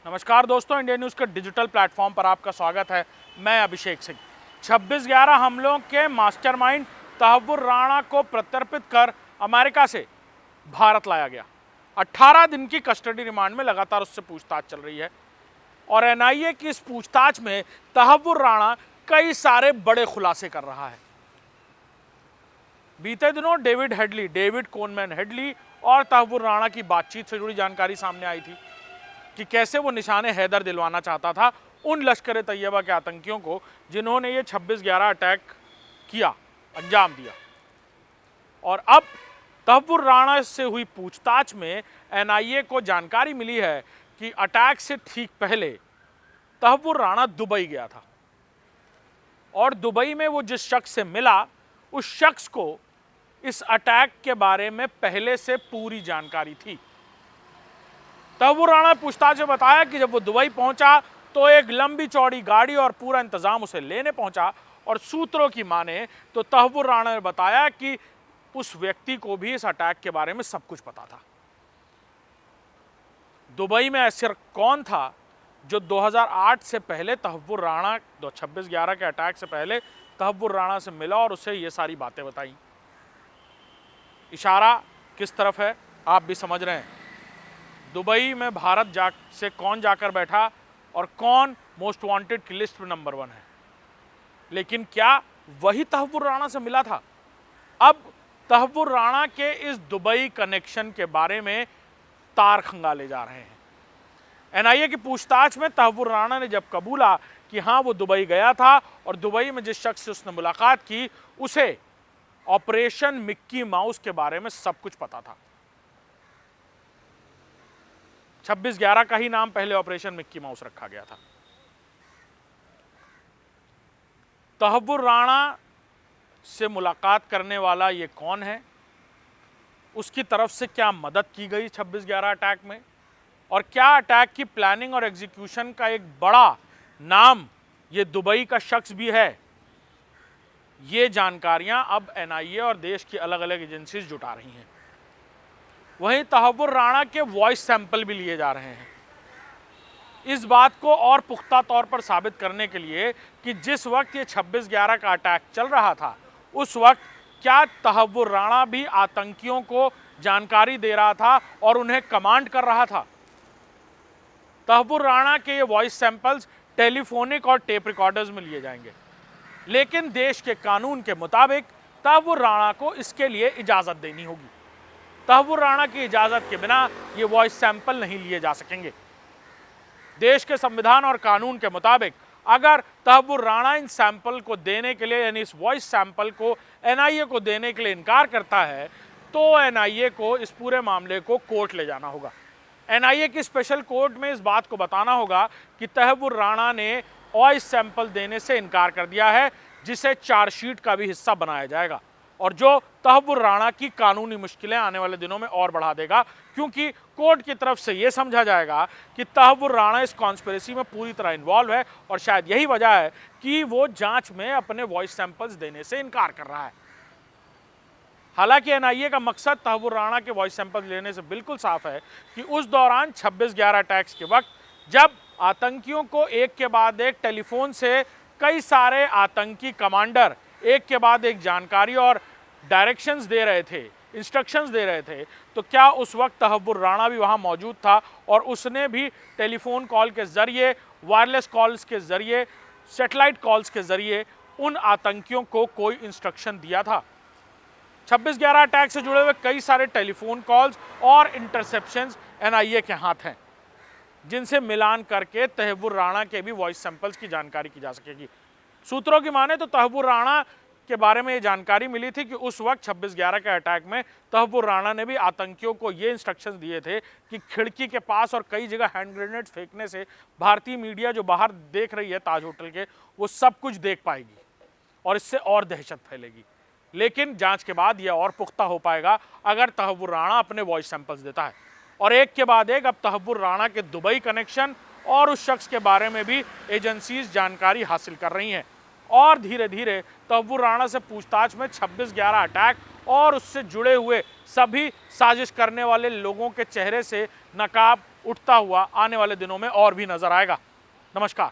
नमस्कार दोस्तों, India news के डिजिटल प्लेटफॉर्म पर आपका स्वागत है। मैं अभिषेक सिंह। 26/11 हमलों के मास्टरमाइंड तहव्वुर राणा को प्रत्यर्पित कर अमेरिका से भारत लाया गया। 18 दिन की कस्टडी रिमांड में लगातार उससे पूछताछ चल रही है और एनआईए की इस पूछताछ में तहव्वुर राणा कई सारे बड़े खुलासे कर रहा है। बीते दिनों डेविड कोनमैन हेडली और तहव्वुर राणा की बातचीत से जुड़ी जानकारी सामने आई थी कि कैसे वो निशाने हैदर दिलवाना चाहता था उन लश्कर तैयबा के आतंकियों को जिन्होंने ये 26/11 अटैक किया, अंजाम दिया। और अब तहव्वुर राणा से हुई पूछताछ में एनआईए को जानकारी मिली है कि अटैक से ठीक पहले तहव्वुर राणा दुबई गया था और दुबई में वो जिस शख्स से मिला, उस शख्स को इस अटैक के बारे में पहले से पूरी जानकारी थी। तहव्वुर राणा पूछताछ में बताया कि जब वो दुबई पहुंचा तो एक लंबी चौड़ी गाड़ी और पूरा इंतजाम उसे लेने पहुंचा और सूत्रों की माने तो तहव्वुर राणा ने बताया कि उस व्यक्ति को भी इस अटैक के बारे में सब कुछ पता था। दुबई में ऐसा कौन था जो 2008 से पहले तहव्वुर राणा 26/11 के अटैक से पहले तहव्वुर राणा से मिला और उसे ये सारी बातें बताई। इशारा किस तरफ है आप भी समझ रहे हैं। दुबई में भारत से कौन जाकर बैठा और कौन मोस्ट वांटेड की लिस्ट में नंबर 1 है, लेकिन क्या वही तहव्वुर राणा से मिला था? अब तहव्वुर राणा के इस दुबई कनेक्शन के बारे में तार खंगाले जा रहे हैं। एनआईए की पूछताछ में तहव्वुर राणा ने जब कबूला कि हाँ वो दुबई गया था और दुबई में जिस शख्स से उसने मुलाकात की उसे ऑपरेशन मिक्की माउस के बारे में सब कुछ पता था। 26/11 का ही नाम पहले ऑपरेशन मिक्की माउस रखा गया था। तहव्वुर राणा से मुलाकात करने वाला ये कौन है, उसकी तरफ से क्या मदद की गई 26/11 अटैक में, और क्या अटैक की प्लानिंग और एग्जीक्यूशन का एक बड़ा नाम ये दुबई का शख्स भी है, ये जानकारियां अब एनआईए और देश की अलग अलग एजेंसीज जुटा रही हैं। वहीं तहव्वुर राणा के वॉइस सैंपल भी लिए जा रहे हैं इस बात को और पुख्ता तौर पर साबित करने के लिए कि जिस वक्त ये 26/11 का अटैक चल रहा था उस वक्त क्या तहव्वुर राणा भी आतंकियों को जानकारी दे रहा था और उन्हें कमांड कर रहा था। तहव्वुर राणा के ये वॉइस सैंपल्स टेलीफोनिक और टेप रिकॉर्डर्स में लिए जाएंगे, लेकिन देश के कानून के मुताबिक तहव्वुर राणा को इसके लिए इजाजत देनी होगी। तहव्वुर राणा की इजाजत के बिना ये वॉइस सैंपल नहीं लिए जा सकेंगे। देश के संविधान और कानून के मुताबिक अगर तहव्वुर राणा इन सैंपल को देने के लिए, यानी इस वॉइस सैंपल को एनआईए को देने के लिए इनकार करता है तो एनआईए को इस पूरे मामले को कोर्ट ले जाना होगा। एनआईए की स्पेशल कोर्ट में इस बात को बताना होगा कि तहव्वुर राणा ने वॉइस सैंपल देने से इनकार कर दिया है, जिसे चार्जशीट का भी हिस्सा बनाया जाएगा और जो तहव्वुर राणा की कानूनी मुश्किलें आने वाले दिनों में और बढ़ा देगा, क्योंकि कोर्ट की तरफ से यह समझा जाएगा कि तहव्वुर राणा इस कॉन्स्पिरेसी में पूरी तरह इन्वॉल्व है और शायद यही वजह है कि वो जांच में अपने वॉइस सैंपल्स देने से इनकार कर रहा है। हालांकि एनआईए का मकसद तहव्वुर राणा के वॉइस सैंपल्स लेने से बिल्कुल साफ है कि उस दौरान 26/11 अटैक्स के वक्त जब आतंकियों को एक के बाद एक टेलीफोन से कई सारे आतंकी कमांडर एक के बाद एक जानकारी और डायरेक्शंस दे रहे थे, इंस्ट्रक्शंस दे रहे थे, तो क्या उस वक्त तहव्वुर राणा भी वहां मौजूद था और उसने भी टेलीफोन कॉल के जरिए, वायरलेस कॉल्स के जरिए, सैटेलाइट कॉल्स के जरिए उन आतंकियों को कोई इंस्ट्रक्शन दिया था? 26/11 अटैक से जुड़े हुए कई सारे टेलीफोन कॉल्स और इंटरसेप्शंस एनआईए के हाथ हैं, जिनसे मिलान करके तहव्वुर राणा के भी वॉइस सैंपल्स की जानकारी की जा सकेगी। सूत्रों की माने तो तहव्वुर राणा के बारे में ये जानकारी मिली थी कि उस वक्त 26/11 के अटैक में तहव्वुर राणा ने भी आतंकियों को ये इंस्ट्रक्शंस दिए थे कि खिड़की के पास और कई जगह हैंड ग्रेनेड फेंकने से भारतीय मीडिया जो बाहर देख रही है ताज होटल के, वो सब कुछ देख पाएगी और इससे और दहशत फैलेगी। लेकिन जांच के बाद यह और पुख्ता हो पाएगा अगर तहव्वुर राणा अपने वॉइस सैंपल्स देता है। और एक के बाद एक अब तहव्वुर राणा के दुबई कनेक्शन और उस शख्स के बारे में भी एजेंसीज जानकारी हासिल कर रही हैं और धीरे धीरे तहव्वुर राणा से पूछताछ में 26/11 अटैक और उससे जुड़े हुए सभी साजिश करने वाले लोगों के चेहरे से नकाब उठता हुआ आने वाले दिनों में और भी नजर आएगा। नमस्कार।